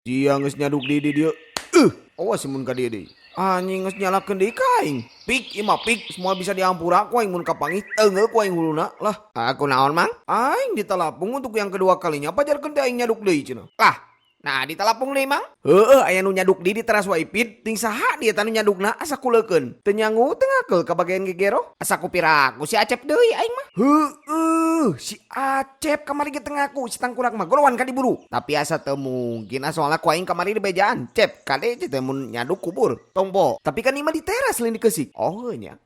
Dia geus nyaduk di dieu. Awas mun ka dieu deui. Anjing geus nyalakeun deui ka aing. Pik ieu mah pik semua bisa diampura ku aing mun kapangih teungeuh ku aing huluna. Lah, aku naon mang? Aing ditelapung untuk yang kedua kalinya pajarkeun teh aing nyaduk deui cenah. Lah, nah ditelapung deui mang? Heueuh aya nu nyaduk di teras Waipit ting saha dia tanu nyadukna asa kuleukeun. Teu nyangu teu ngakel ka bagean gegero. Asa kupiraku si Acep deui aing mah. Si Acep kamari ge teu ngaku si tangkurak mah gorowan ka diburu. Tapi asa teu mungkin soalna ku aing kamari di bejaan. Cep, kade teh mun nyaduk kubur. Tompo. Tapi kan ima di teras lain di keusik. Oh nya.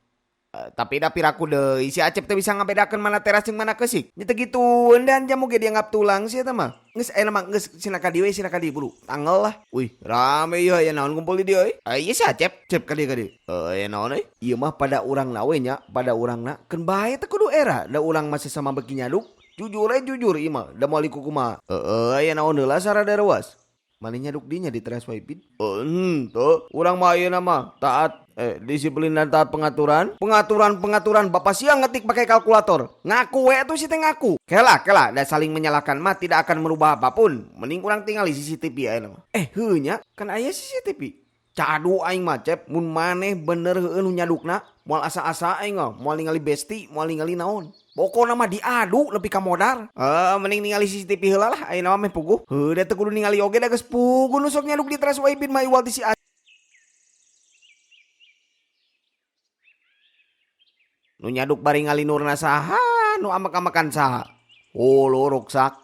Tapi da piraku deui si Acep teh bisa ngabedakeun mana teras jeung mana keusik. Nya teh gitu dan jamu ge dianggap tulang sih eta mah. Geus aya mah geus sina ka dieu sina ka dieu buru. Tanggal lah. Wih, rame ieu aya naon kumpul di dieu euy. Ieu si Acep, Cep ka dieu ka dieu. Aya naon euy? Ieu mah pada urang we nya, pada urangna keun bae teh kudu era da urang masih sama beki nyaduk. Jujur jujur ieu mah, da moal kumaha. Aya naon heula sarada ruas. Mana nyaduk dinya di teras Waipit? Tuh, urang mah ayeuna mah taat disiplin dan taat pengaturan bapak siang ngetik pakai kalkulator ngaku we tuh si teh ngaku kela dan saling menyalahkan mah tidak akan merubah apapun mending kurang tinggal di CCTV aja mah heunya kan aya CCTV cadu aing mah Cep mun maneh bener heueun nyadukna moal asa-asa aing mah moal ningali besti moal ningali naon pokokna mah diadu lebih ka modar mending ningali CCTV heula lah ayeuna mah meh puguh heuh da teu kudu ningali oge da geus puguh nu sok nyaduk di teras Waipit mah iwal ti si nu nyaduk bari ngalinurna saha nu amek-amekan saha luruk sak